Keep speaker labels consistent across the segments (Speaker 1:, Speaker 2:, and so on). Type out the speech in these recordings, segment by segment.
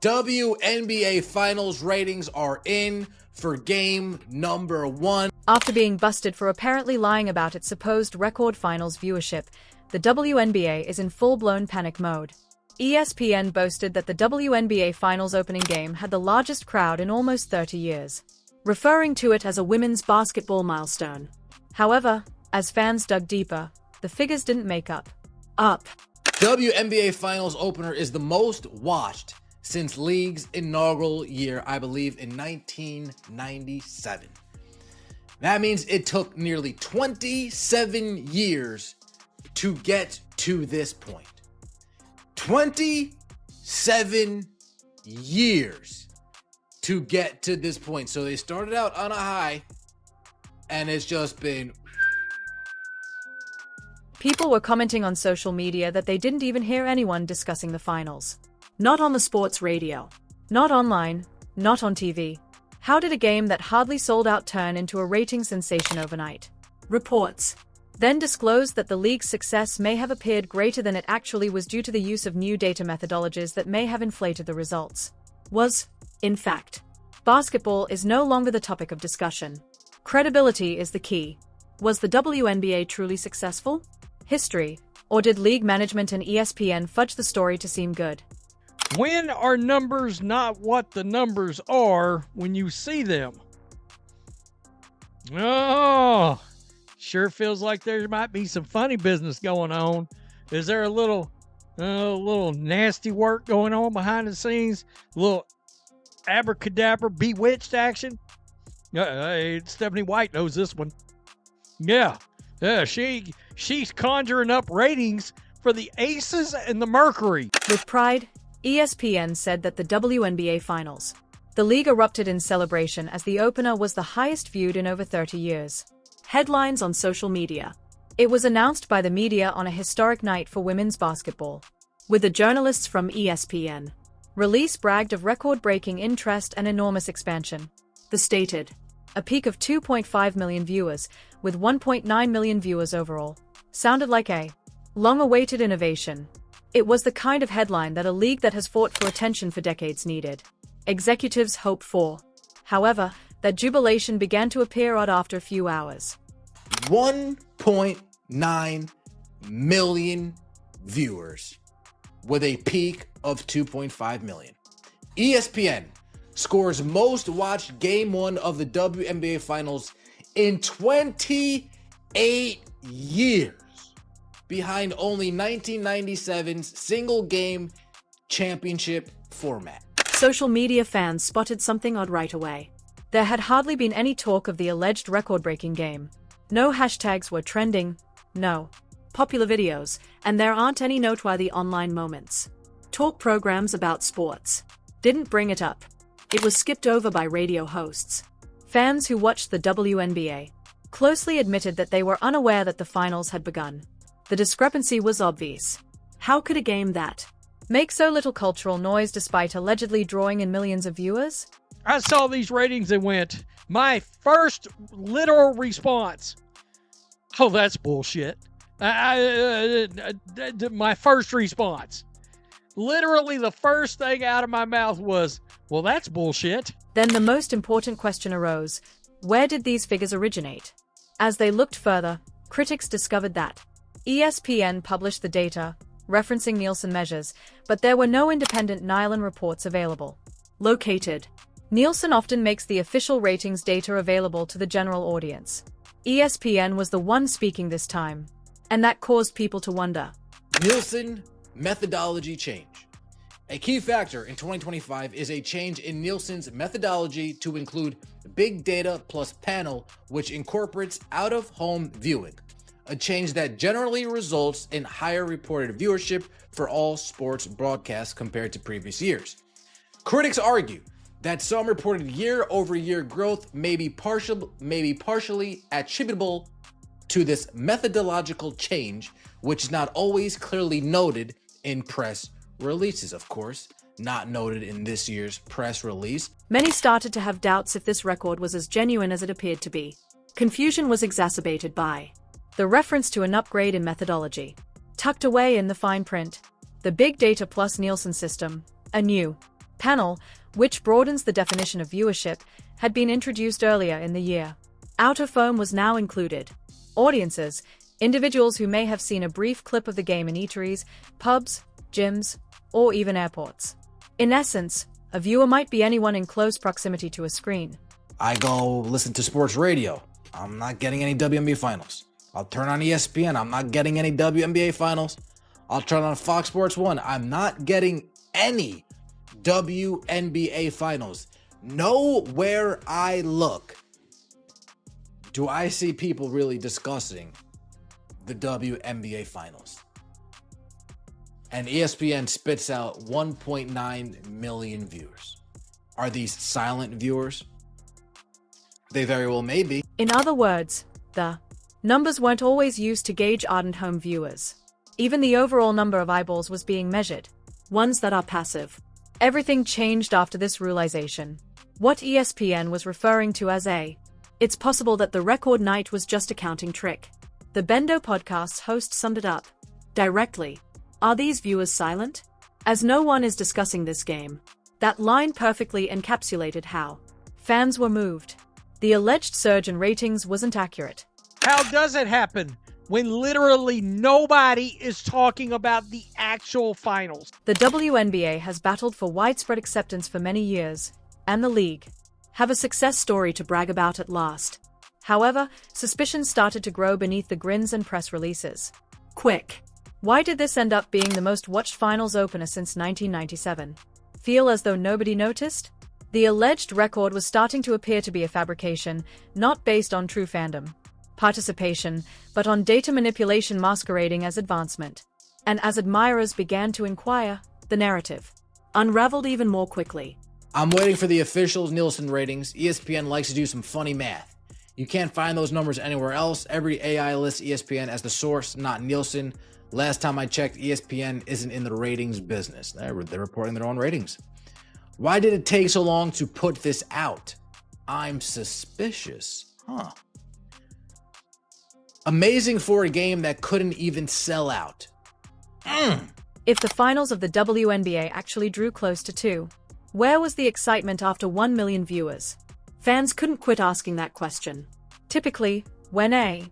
Speaker 1: WNBA Finals ratings are in for game number 1.
Speaker 2: After being busted for apparently lying about its supposed record finals viewership, the WNBA is in full-blown panic mode. ESPN boasted that the WNBA Finals opening game had the largest crowd in almost 30 years, referring to it as a women's basketball milestone. However, as fans dug deeper, the figures didn't make up.
Speaker 1: WNBA Finals opener is the most watched since league's inaugural year, I believe in 1997. That means it took nearly 27 years to get to this point. 27 years to get to this point. So they started out on a high, and it's just been...
Speaker 2: People were commenting on social media that they didn't even hear anyone discussing the finals. Not on the sports radio. Not online. Not on TV. How did a game that hardly sold out turn into a rating sensation overnight? Reports then disclosed that the league's success may have appeared greater than it actually was due to the use of new data methodologies that may have inflated the results. In fact, basketball is no longer the topic of discussion. Credibility is the key. Was the WNBA truly successful? History, or did league management and ESPN fudge the story to seem good?
Speaker 3: When are numbers not what the numbers are when you see them? Oh, sure feels like there might be some funny business going on. Is there a little nasty work going on behind the scenes? A little abracadabra, bewitched action? Stephanie White knows this one. Yeah, she's conjuring up ratings for the Aces and the Mercury.
Speaker 2: With pride, ESPN said that the WNBA Finals. The league erupted in celebration as the opener was the highest viewed in over 30 years. Headlines on social media. It was announced by the media on a historic night for women's basketball, with the journalists from ESPN. Release bragged of record-breaking interest and enormous expansion. The stated, a peak of 2.5 million viewers, with 1.9 million viewers overall, sounded like a long-awaited innovation. It was the kind of headline that a league that has fought for attention for decades needed. Executives hoped for. However, that jubilation began to appear odd after a few hours.
Speaker 1: 1.9 million viewers with a peak of 2.5 million. ESPN scores most watched game 1 of the WNBA Finals in 28 years, behind only 1997's single game championship format.
Speaker 2: Social media fans spotted something odd right away. There had hardly been any talk of the alleged record-breaking game. No hashtags were trending, no popular videos, and there aren't any noteworthy online moments. Talk programs about sports didn't bring it up. It was skipped over by radio hosts. Fans who watched the WNBA closely admitted that they were unaware that the finals had begun. The discrepancy was obvious. How could a game that make so little cultural noise despite allegedly drawing in millions of viewers?
Speaker 3: I saw these ratings and went, my first literal response, oh, that's bullshit. My first response. Literally the first thing out of my mouth was, well, that's bullshit.
Speaker 2: Then the most important question arose, where did these figures originate? As they looked further, critics discovered that ESPN published the data, referencing Nielsen measures, but there were no independent Nielsen reports available. Located. Nielsen often makes the official ratings data available to the general audience. ESPN was the one speaking this time, and that caused people to wonder.
Speaker 1: Nielsen methodology change. A key factor in 2025 is a change in Nielsen's methodology to include big data plus panel, which incorporates out-of-home viewing, a change that generally results in higher reported viewership for all sports broadcasts compared to previous years. Critics argue that some reported year-over-year growth may be partially attributable to this methodological change, which is not always clearly noted in press releases. Of course, not noted in this year's press release.
Speaker 2: Many started to have doubts if this record was as genuine as it appeared to be. Confusion was exacerbated by the reference to an upgrade in methodology. Tucked away in the fine print, the Big Data Plus Nielsen system, a new Panel, which broadens the definition of viewership, had been introduced earlier in the year. Out of home was now included. Audiences, individuals who may have seen a brief clip of the game in eateries, pubs, gyms, or even airports. In essence, a viewer might be anyone in close proximity to a screen.
Speaker 1: I go listen to sports radio. I'm not getting any WNBA Finals. I'll turn on ESPN. I'm not getting any WNBA Finals. I'll turn on Fox Sports 1. I'm not getting any WNBA Finals. Nowhere I look do I see people really discussing the WNBA Finals. And ESPN spits out 1.9 million viewers. Are these silent viewers? They very well may be.
Speaker 2: In other words, the numbers weren't always used to gauge ardent home viewers. Even the overall number of eyeballs was being measured, ones that are passive. Everything changed after this realization. What ESPN was referring to as it's possible that the record night was just a counting trick. The Bendo podcast's host summed it up directly. Are these viewers silent? As no one is discussing this game. That line perfectly encapsulated how fans were moved. The alleged surge in ratings wasn't accurate.
Speaker 3: How does it happen when literally nobody is talking about the actual finals?
Speaker 2: The WNBA has battled for widespread acceptance for many years, and the league have a success story to brag about at last. However, suspicions started to grow beneath the grins and press releases. Quick. Why did this end up being the most watched finals opener since 1997? Feel as though nobody noticed? The alleged record was starting to appear to be a fabrication, not based on true fandom participation, but on data manipulation masquerading as advancement. And as admirers began to inquire, the narrative unraveled even more quickly.
Speaker 1: I'm waiting for the official Nielsen ratings. ESPN likes to do some funny math. You can't find those numbers anywhere else. Every AI lists ESPN as the source, not Nielsen. Last time I checked, ESPN isn't in the ratings business. They're reporting their own ratings. Why did it take so long to put this out? I'm suspicious. Amazing for a game that couldn't even sell out.
Speaker 2: If the finals of the WNBA actually drew close to 2, where was the excitement after 1 million viewers? Fans couldn't quit asking that question. Typically, when a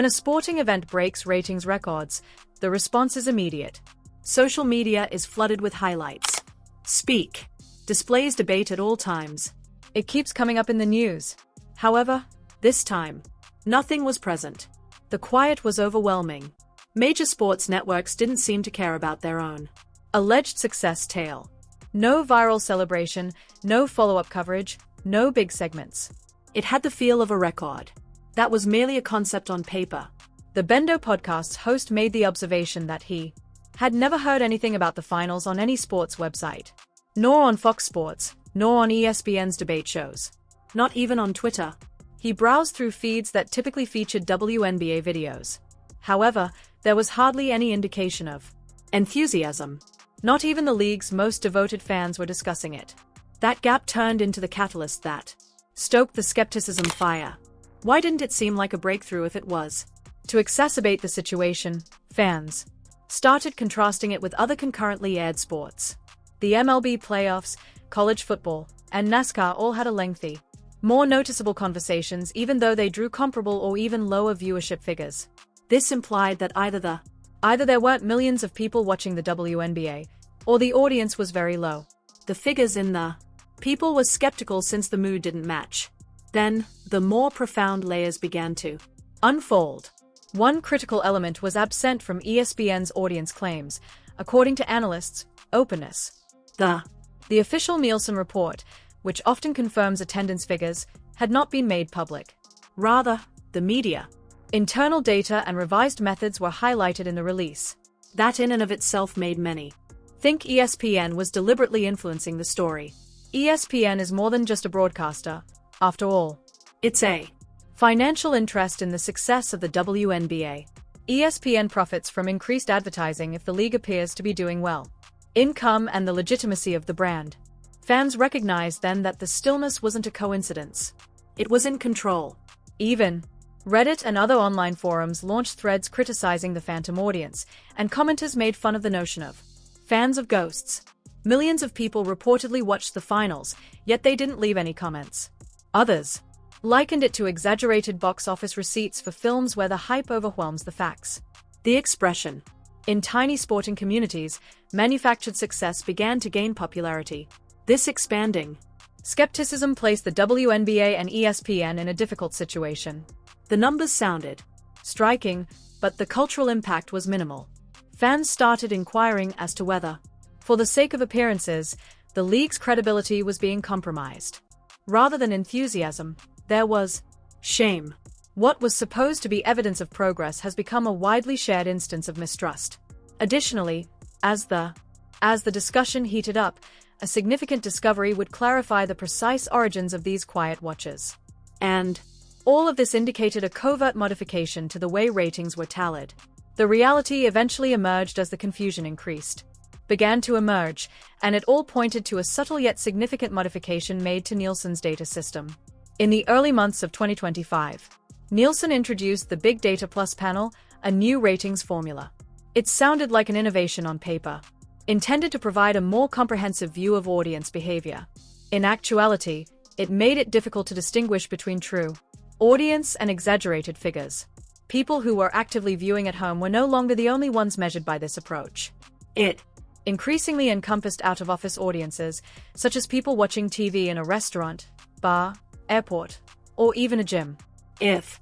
Speaker 2: sporting event breaks ratings records, the response is immediate. Social media is flooded with highlights. Speak. Displays debate at all times. It keeps coming up in the news. However, this time, nothing was present. The quiet was overwhelming. Major sports networks didn't seem to care about their own alleged success tale. No viral celebration, no follow-up coverage, no big segments. It had the feel of a record. That was merely a concept on paper. The Bendo podcast's host made the observation that he had never heard anything about the finals on any sports website. Nor on Fox Sports, nor on ESPN's debate shows. Not even on Twitter. He browsed through feeds that typically featured WNBA videos. However, there was hardly any indication of enthusiasm. Not even the league's most devoted fans were discussing it. That gap turned into the catalyst that stoked the skepticism fire. Why didn't it seem like a breakthrough if it was? To exacerbate the situation, fans started contrasting it with other concurrently aired sports. The MLB playoffs, college football, and NASCAR all had a lengthy, more noticeable conversations even though they drew comparable or even lower viewership figures. This implied that either there weren't millions of people watching the WNBA, or the audience was very low. The figures in the people were skeptical since the mood didn't match. Then, the more profound layers began to unfold. One critical element was absent from ESPN's audience claims, according to analysts: openness. The official Nielsen report, which often confirms attendance figures, had not been made public. Rather, the media internal data and revised methods were highlighted in the release. That in and of itself made many think ESPN was deliberately influencing the story. ESPN is more than just a broadcaster, after all. It's a financial interest in the success of the WNBA. ESPN profits from increased advertising if the league appears to be doing well. Income and the legitimacy of the brand. Fans recognized then that the stillness wasn't a coincidence. It was in control. Even Reddit and other online forums launched threads criticizing the phantom audience, and commenters made fun of the notion of fans of ghosts. Millions of people reportedly watched the finals, yet they didn't leave any comments. Others likened it to exaggerated box office receipts for films where the hype overwhelms the facts. The expression, "in tiny sporting communities, manufactured success began to gain popularity." This expanding skepticism placed the WNBA and ESPN in a difficult situation. The numbers sounded striking, but the cultural impact was minimal. Fans started inquiring as to whether, for the sake of appearances, the league's credibility was being compromised. Rather than enthusiasm, there was shame. What was supposed to be evidence of progress has become a widely shared instance of mistrust. Additionally, as the discussion heated up, a significant discovery would clarify the precise origins of these quiet watches. And all of this indicated a covert modification to the way ratings were tallied. The reality eventually emerged as the confusion began to emerge, and it all pointed to a subtle yet significant modification made to Nielsen's data system. In the early months of 2025, Nielsen introduced the Big Data Plus panel, a new ratings formula. It sounded like an innovation on paper, intended to provide a more comprehensive view of audience behavior. In actuality, it made it difficult to distinguish between true audience and exaggerated figures. People who were actively viewing at home were no longer the only ones measured by this approach. It increasingly encompassed out-of-office audiences, such as people watching TV in a restaurant, bar, airport, or even a gym. If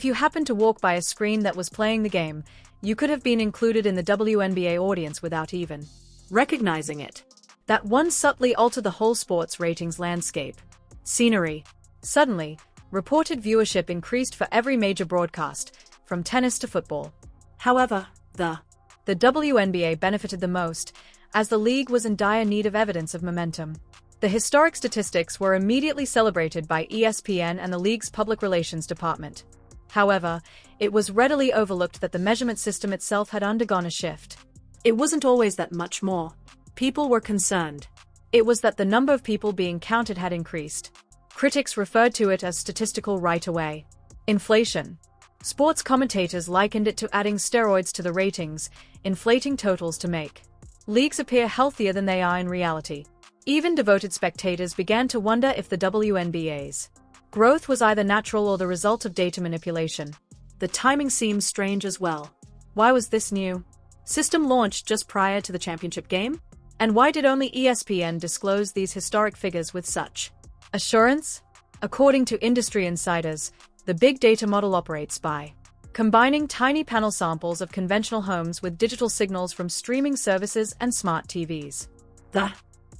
Speaker 2: you happened to walk by a screen that was playing the game, you could have been included in the WNBA audience without even recognizing it. That one subtly altered the whole sports ratings landscape. Scenery. Suddenly, reported viewership increased for every major broadcast, from tennis to football. However, the WNBA benefited the most, as the league was in dire need of evidence of momentum. The historic statistics were immediately celebrated by ESPN and the league's public relations department. However, it was readily overlooked that the measurement system itself had undergone a shift. It wasn't always that much more people were concerned. It was that the number of people being counted had increased. Critics referred to it as statistical right-away inflation. Sports commentators likened it to adding steroids to the ratings, inflating totals to make leagues appear healthier than they are in reality. Even devoted spectators began to wonder if the WNBA's growth was either natural or the result of data manipulation. The timing seems strange as well. Why was this new system launched just prior to the championship game? And why did only ESPN disclose these historic figures with such assurance? According to industry insiders, the big data model operates by combining tiny panel samples of conventional homes with digital signals from streaming services and smart TVs.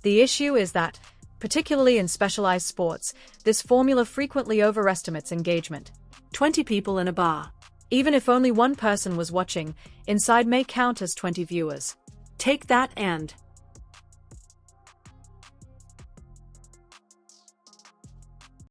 Speaker 2: The issue is that, particularly in specialized sports, this formula frequently overestimates engagement. 20 people in a bar. Even if only one person was watching, inside may count as 20 viewers. Take that and